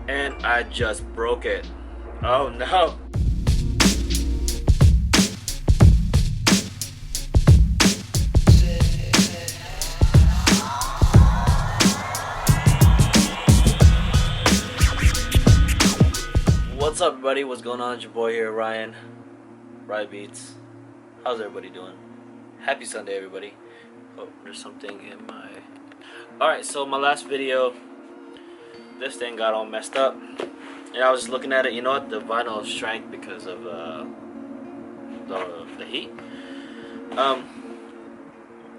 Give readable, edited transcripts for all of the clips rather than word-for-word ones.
And I just broke it. Oh no. What's up, everybody? What's going on? It's your boy here, Ryan. RhyBeats. How's everybody doing? Happy Sunday, everybody. Oh, there's something in my... Alright, so my last video, this thing got all messed up. And I was just looking at it. You know what? The vinyl shrank because of the heat.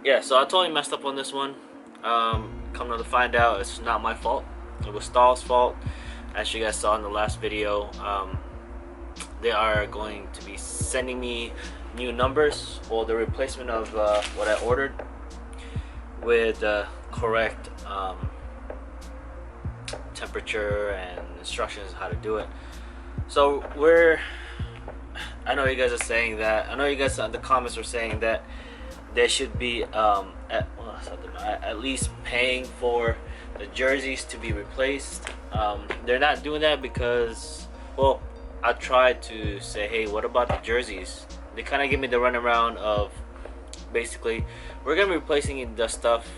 Yeah, so I totally messed up on this one. Come to find out, it's not my fault. It was Stahl's fault. As you guys saw in the last video, they are going to be sending me new numbers for the replacement of what I ordered with the correct temperature and instructions how to do it. So I know you guys are saying that, I know you guys in the comments are saying that they should be at least paying for the jerseys to be replaced. They're not doing that because, well, I tried to say, hey, what about the jerseys? They kind of give me the runaround of, basically, we're going to be replacing the stuff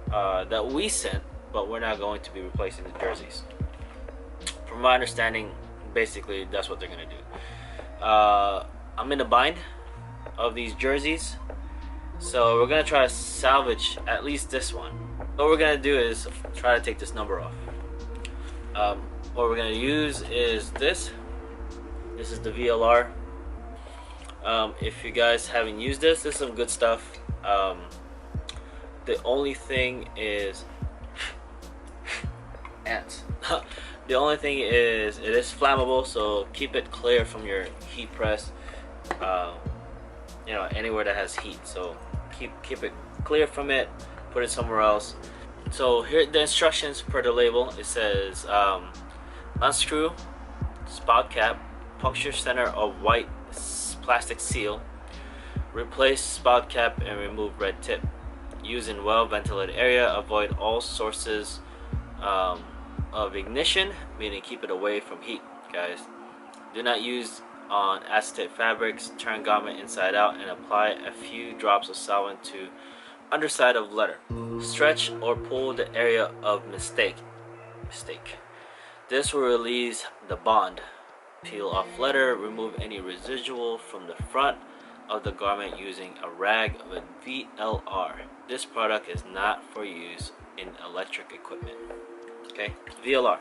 that we sent, but we're not going to be replacing the jerseys. From my understanding, basically, that's what they're going to do. I'm in a bind of these jerseys, so we're going to try to salvage at least this one. What we're going to do is try to take this number off. What we're going to use is this. This is the VLR. If you guys haven't used this is some good stuff. The only thing is ants. The only thing is it is flammable, so keep it clear from your heat press. You know, anywhere that has heat. So keep it clear from it. Put it somewhere else. So here the instructions per the label. It says unscrew spout cap, puncture center of white plastic seal, replace spout cap and remove red tip. Use in well ventilated area. Avoid all sources of ignition, meaning keep it away from heat, guys. Do not use on acetate fabrics. Turn garment inside out and apply a few drops of solvent to underside of letter. Stretch or pull the area of mistake. This will release the bond. Peel off letter. Remove any residual from the front of the garment using a rag with VLR. This product is not for use in electric equipment. Okay, VLR.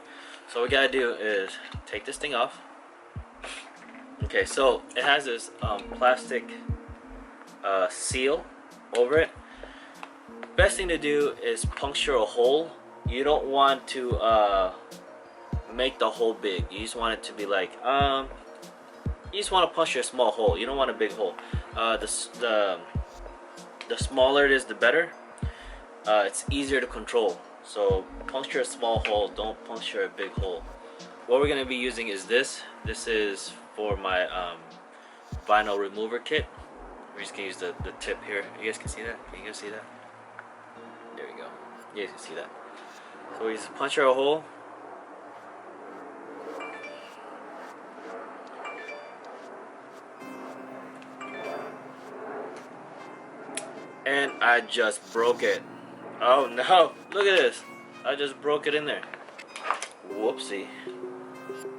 So what we gotta do is take this thing off. Okay, so it has this plastic seal over it. Best thing to do is puncture a hole. You don't want to make the hole big. You just want it to be like you just want to puncture a small hole. You don't want a big hole. The smaller it is, the better. It's easier to control. So puncture a small hole. Don't puncture a big hole. What we're gonna be using is this. This is for my vinyl remover kit. We're just gonna use the tip here. You guys can see that? Can you guys see that? There we go. You guys can see that. So we just puncture a hole. And I just broke it. Oh no, look at this. I just broke it in there. Whoopsie.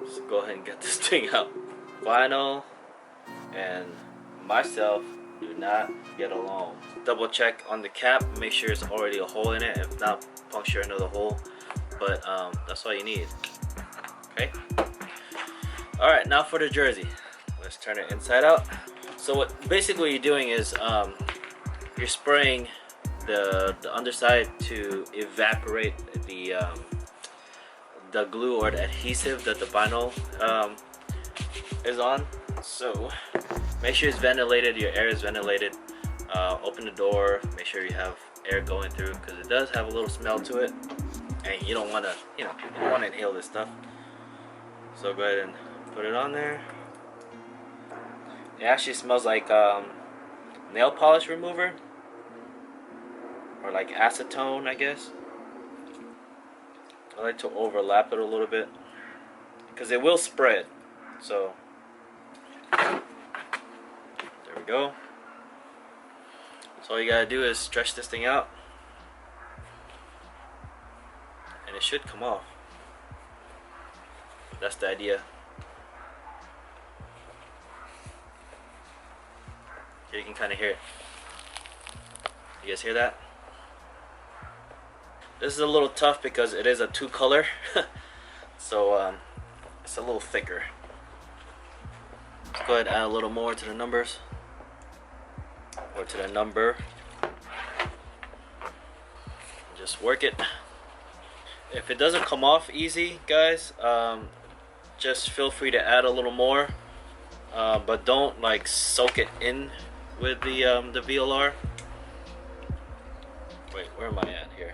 Let's go ahead and get this thing out. Vinyl and myself do not get along. Double check on the cap, make sure it's already a hole in it. If not, puncture another hole. But that's all you need. Okay. Alright, now for the jersey. Let's turn it inside out. So what basically you're doing is you're spraying the underside to evaporate the glue or the adhesive that the vinyl is on. So make sure it's ventilated, your air is ventilated. Open the door, make sure you have air going through, because it does have a little smell to it, and you don't want to, you don't want to inhale this stuff. So go ahead and put it on there. It actually smells like nail polish remover, or like acetone, I guess. I like to overlap it a little bit. because it will spread. So there we go. So all you gotta do is stretch this thing out, and it should come off. That's the idea. Here you can kind of hear it. You guys hear that? This is a little tough because it is a 2-color, so it's a little thicker. Let's go ahead and add a little more to the numbers, or to the number. Just work it. If it doesn't come off easy, guys, just feel free to add a little more, but don't like soak it in with the VLR. Wait, where am I at here?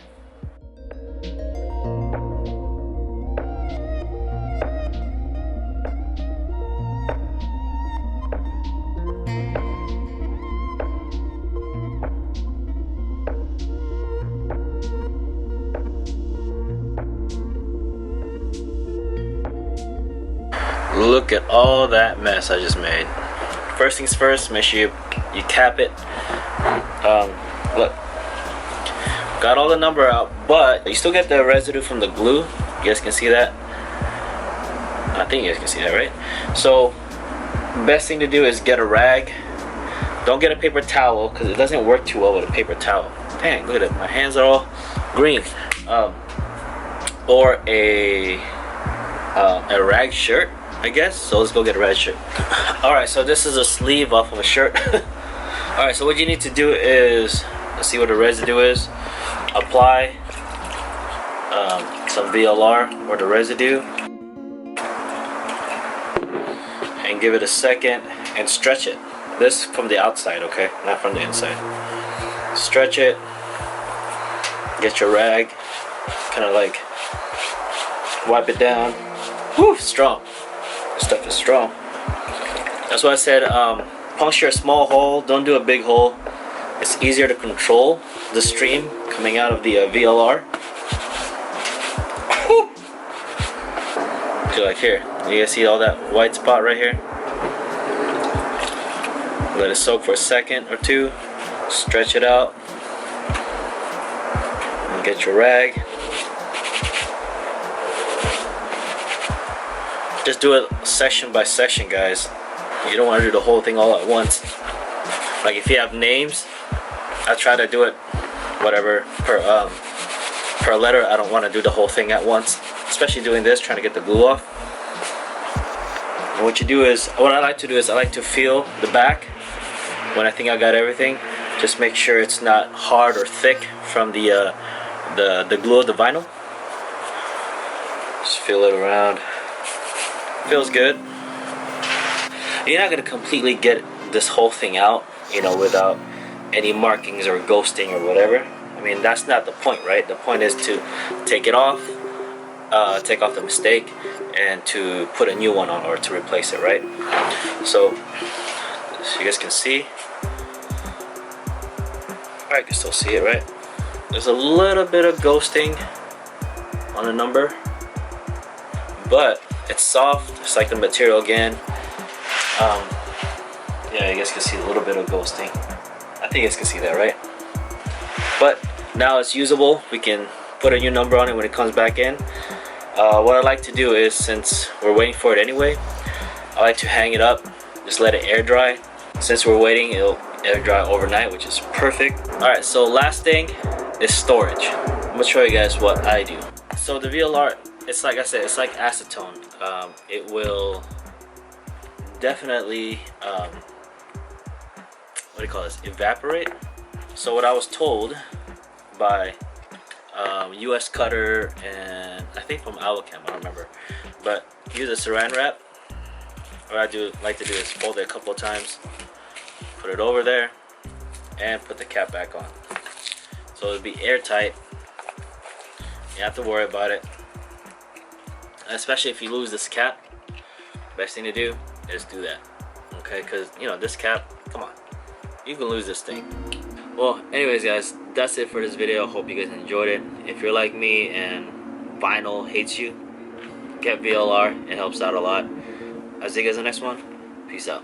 Look at all that mess I just made. First things first, make sure you cap it. Look, got all the number out, but you still get the residue from the glue. You guys can see that. I think you guys can see that, right? So best thing to do is get a rag. Don't get a paper towel because it doesn't work too well with a paper towel. Dang, look at it, my hands are all green. Or a rag shirt, I guess. So let's go get a rag shirt. Alright, so this is a sleeve off of a shirt. Alright, so what you need to do is, let's see what the residue is. Apply some VLR or the residue, and give it a second and stretch it. This from the outside, okay, not from the inside. Stretch it. Get your rag, kind of like wipe it down. Woo, strong. This stuff is strong. That's why I said puncture a small hole. Don't do a big hole. It's easier to control the stream coming out of the VLR. So like here, you guys see all that white spot right here? Let it soak for a second or two. Stretch it out. And get your rag. Just do it section by section, guys. You don't want to do the whole thing all at once. Like if you have names, I try to do it whatever per letter. I don't want to do the whole thing at once, especially doing this, trying to get the glue off. And what I like to do is I like to feel the back when I think I got everything. Just make sure it's not hard or thick from the glue of the vinyl. Just feel it around. Feels good. You're not gonna completely get this whole thing out, you know, without any markings or ghosting or whatever. I mean, that's not the point, right? The point is to take it off, take off the mistake, and to put a new one on, or to replace it, right? So you guys can see. Alright, you can still see it, right? There's a little bit of ghosting on the number, but it's soft. It's like the material again. Yeah, you guys can see a little bit of ghosting. I think you guys can see that, right? But now it's usable. We can put a new number on it when it comes back in. What I like to do is, since we're waiting for it anyway, I like to hang it up, just let it air dry. Since we're waiting, it'll air dry overnight, which is perfect. Alright, so last thing is storage. I'm gonna show you guys what I do. So the VLR, it's like I said, it's like acetone. It will definitely what do you call this, evaporate. So what I was told by US Cutter, and I think from Albachem, I don't remember, but use a saran wrap. What I like to do is fold it a couple of times, put it over there, and put the cap back on, so it'll be airtight. You don't have to worry about it, especially if you lose this cap. Best thing to do is do that, okay? Because you know, this cap, come on, you can lose this thing. Well, anyways guys, that's it for this video. Hope you guys enjoyed it. If you're like me and vinyl hates you, get VLR. It helps out a lot. I'll see you guys in the next one. Peace out.